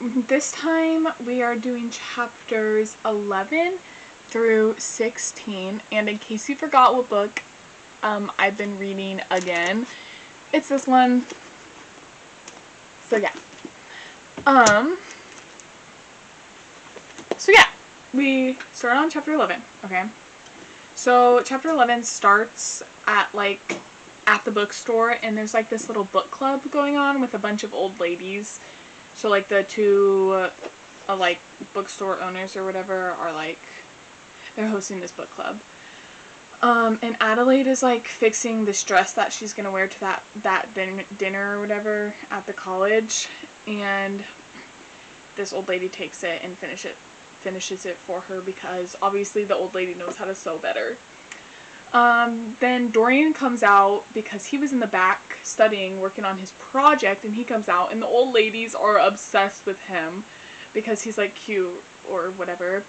this time we are doing chapters 11 through 16, and in case you forgot what book I've been reading again, it's this one. So yeah. We start on chapter 11, okay? So chapter 11 starts at at the bookstore, and there's like this little book club going on with a bunch of old ladies. So like the two bookstore owners or whatever are they're hosting this book club. And Adelaide is fixing this dress that she's gonna wear to that dinner or whatever at the college, and this old lady takes it and finishes it for her because obviously the old lady knows how to sew better. Then Dorian comes out because he was in the back studying, working on his project, and he comes out and the old ladies are obsessed with him because he's cute or whatever.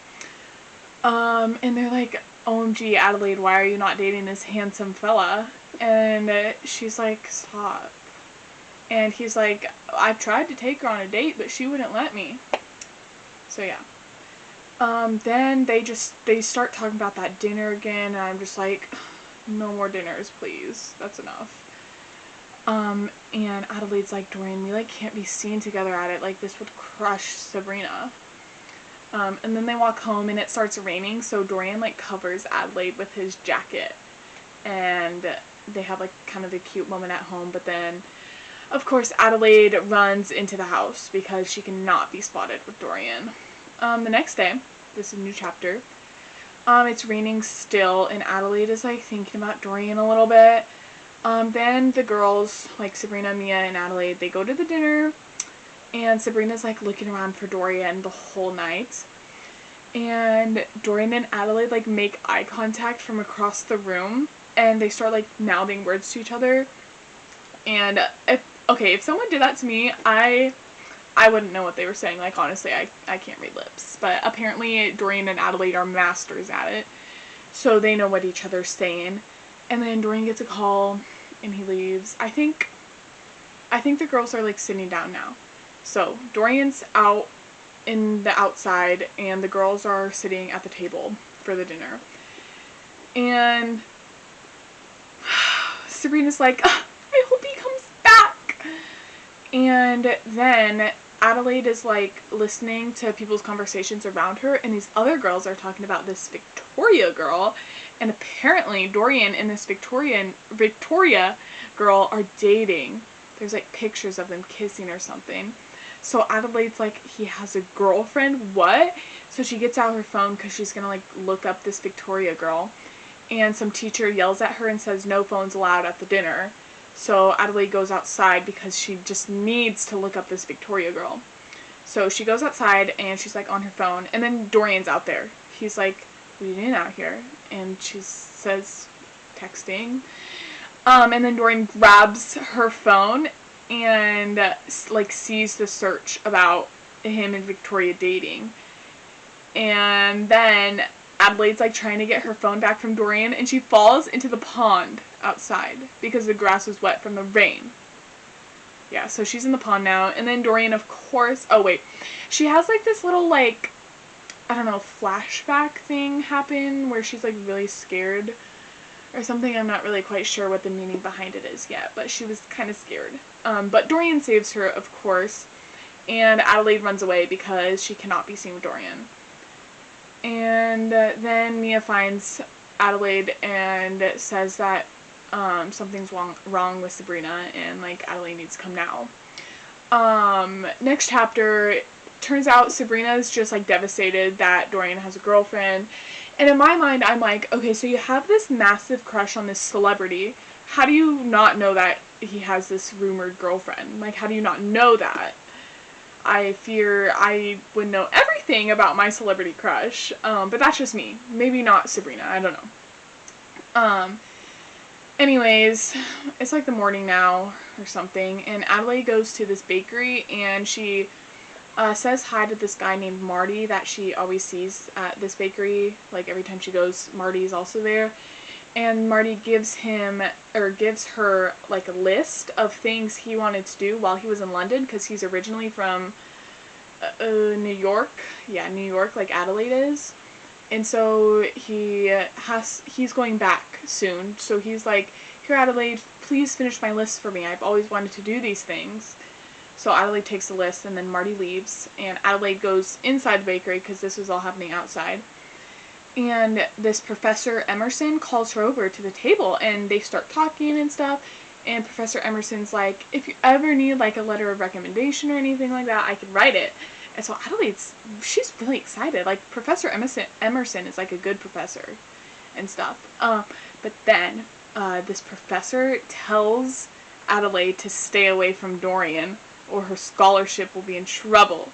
And they're like, OMG, Adelaide, why are you not dating this handsome fella? And she's like, stop. And he's like, I've tried to take her on a date, but she wouldn't let me. So yeah. Then they start talking about that dinner again, and I'm just like, no more dinners, please. That's enough. And Adelaide's like, Dorian, we can't be seen together at it. This would crush Sabrina. And then they walk home, and it starts raining, so Dorian covers Adelaide with his jacket, and they have kind of a cute moment at home. But then, of course, Adelaide runs into the house because she cannot be spotted with Dorian. The next day, this is a new chapter, it's raining still, and Adelaide is thinking about Dorian a little bit. Then the girls, Sabrina, Mia, and Adelaide, they go to the dinner, and Sabrina's looking around for Dorian the whole night. And Dorian and Adelaide make eye contact from across the room, and they start mouthing words to each other. And if someone did that to me, I wouldn't know what they were saying. Honestly, I can't read lips. But apparently Dorian and Adelaide are masters at it, so they know what each other's saying. And then Dorian gets a call, and he leaves. I think the girls are sitting down now. So Dorian's out in the outside, and the girls are sitting at the table for the dinner. And Sabrina's like, I hope he comes back. And then Adelaide is listening to people's conversations around her, and these other girls are talking about this Victoria girl, and apparently Dorian and this Victoria girl are dating. There's pictures of them kissing or something. So Adelaide's he has a girlfriend? What? So she gets out her phone because she's gonna look up this Victoria girl, and some teacher yells at her and says no phones allowed at the dinner. So Adelaide goes outside because she just needs to look up this Victoria girl. So she goes outside, and she's on her phone, and then Dorian's out there. He's like, what are you doing out here? And she says, texting. And then Dorian grabs her phone and sees the search about him and Victoria dating. And then Adelaide's trying to get her phone back from Dorian, and she falls into the pond outside because the grass was wet from the rain. Yeah, so she's in the pond now. And then Dorian, of course, she has this little I don't know, flashback thing happen where she's really scared or something. I'm not really quite sure what the meaning behind it is yet, but she was kind of scared. But Dorian saves her, of course, and Adelaide runs away because she cannot be seen with Dorian. And then Mia finds Adelaide and says that something's wrong with Sabrina, and Adelaide needs to come now. Next chapter, turns out Sabrina's just devastated that Dorian has a girlfriend. And in my mind, I'm okay, so you have this massive crush on this celebrity. How do you not know that he has this rumored girlfriend? How do you not know that? I fear I would know everything about my celebrity crush, but that's just me. Maybe not Sabrina, I don't know. Anyways, it's the morning now or something, and Adelaide goes to this bakery, and she says hi to this guy named Marty that she always sees at this bakery. Every time she goes, Marty's also there. And Marty gives her a list of things he wanted to do while he was in London, because he's originally from New York. Yeah, New York, like Adelaide is. And so he's going back soon. So he's like, here, Adelaide, please finish my list for me. I've always wanted to do these things. So Adelaide takes the list, and then Marty leaves, and Adelaide goes inside the bakery because this was all happening outside. And this Professor Emerson calls her over to the table, and they start talking and stuff. And Professor Emerson's like, if you ever need like a letter of recommendation or anything like that, I could write it. And so she's really excited. Like, Professor Emerson is like a good professor and stuff. But then this professor tells Adelaide to stay away from Dorian, or her scholarship will be in trouble.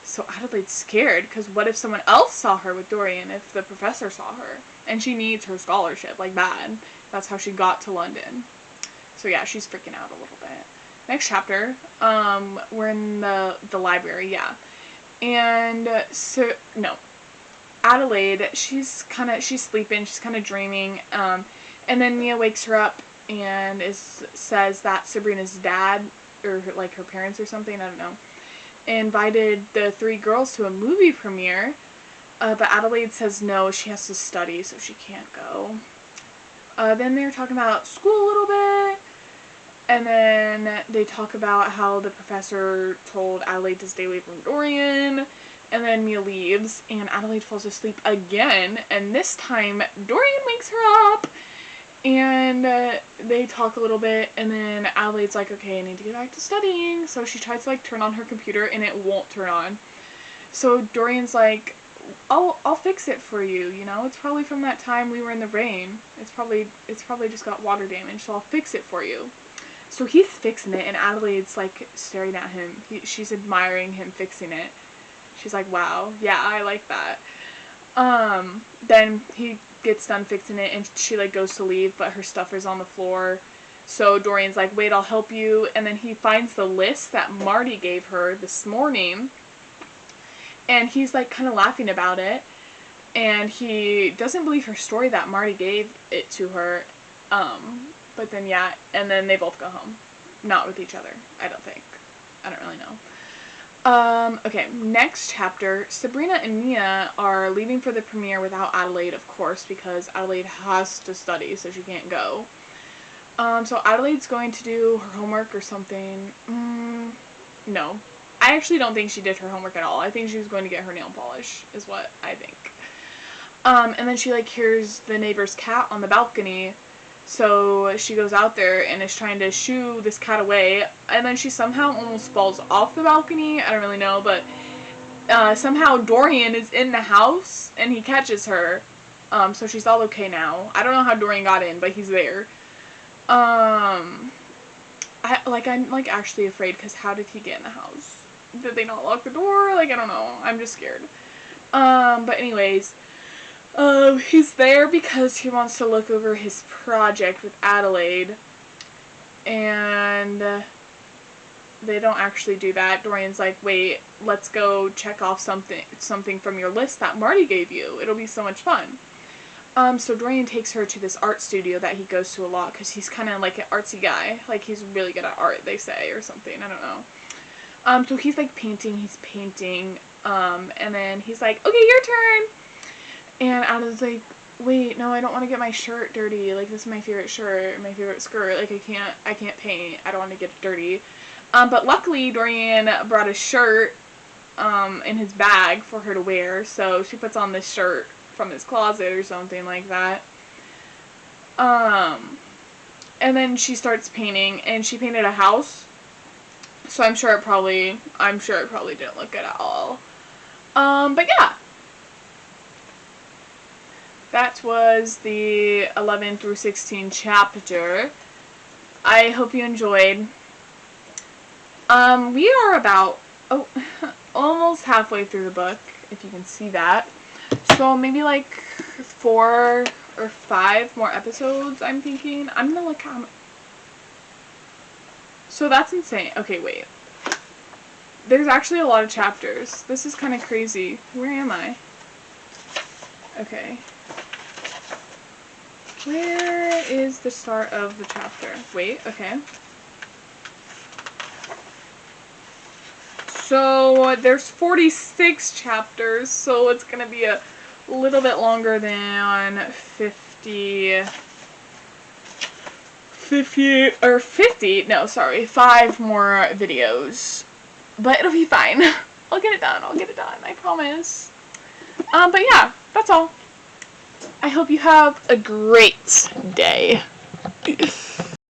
So Adelaide's scared, because what if someone else saw her with Dorian, if the professor saw her? And she needs her scholarship, like bad. That's how she got to London. So yeah, she's freaking out a little bit. Next chapter, we're in the library, yeah. And Adelaide, she's sleeping, she's kind of dreaming, and then Mia wakes her up and says that Sabrina's dad, or like her parents or something, I don't know, invited the 3 girls to a movie premiere, but Adelaide says no, she has to study, so she can't go. Then they're talking about school a little bit, and then they talk about how the professor told Adelaide to stay away from Dorian, and then Mia leaves, and Adelaide falls asleep again, and this time Dorian wakes her up, and they talk a little bit, and then Adelaide's like, okay, I need to get back to studying, so she tries to like turn on her computer, and it won't turn on. So Dorian's like, I'll fix it for you, you know, it's probably from that time we were in the rain, it's probably just got water damage, so I'll fix it for you. So he's fixing it, and Adelaide's like staring at him. She's admiring him fixing it. She's like, wow, yeah, I like that. Then he gets done fixing it, and she like goes to leave, but her stuff is on the floor. So Dorian's like, wait, I'll help you. And then he finds the list that Marty gave her this morning, and he's like kind of laughing about it, and he doesn't believe her story that Marty gave it to her. But then yeah, and then they both go home. Not with each other, I don't think. I don't really know. Okay, next chapter, Sabrina and Mia are leaving for the premiere without Adelaide, of course, because Adelaide has to study, so she can't go. So Adelaide's going to do her homework or something. No. I actually don't think she did her homework at all. I think she was going to get her nail polish, is what I think. And then she, like, hears the neighbor's cat on the balcony, so she goes out there and is trying to shoo this cat away, and then she somehow almost falls off the balcony. I don't really know, but somehow Dorian is in the house, and he catches her, so she's all okay now. I don't know how Dorian got in, but he's there. I'm actually afraid, because how did he get in the house? Did they not lock the door? Like, I don't know. I'm just scared. But anyways, he's there because he wants to look over his project with Adelaide, and they don't actually do that. Dorian's like, wait, let's go check off something from your list that Marty gave you. It'll be so much fun. So Dorian takes her to this art studio that he goes to a lot, because he's kind of like an artsy guy. Like, he's really good at art, they say, or something. I don't know. So he's like painting, and then he's like, okay, your turn. And Adam's like, wait, no, I don't want to get my shirt dirty. Like, this is my favorite shirt, my favorite skirt. Like, I can't paint. I don't want to get it dirty. But luckily, Dorian brought a shirt, in his bag for her to wear. So she puts on this shirt from his closet or something like that. And then she starts painting, and she painted a house. So I'm sure it probably didn't look good at all. But yeah. That was the 11 through 16 chapter. I hope you enjoyed. We are about, almost halfway through the book, if you can see that. So maybe like 4 or 5 more episodes, I'm thinking. I'm gonna look how. So that's insane. Okay, wait. There's actually a lot of chapters. This is kind of crazy. Where am I? Okay. Where is the start of the chapter? Wait, okay. So there's 46 chapters, so it's going to be a little bit longer than 50, no, sorry, 5 more videos. But it'll be fine. I'll get it done, I promise. But yeah, that's all. I hope you have a great day.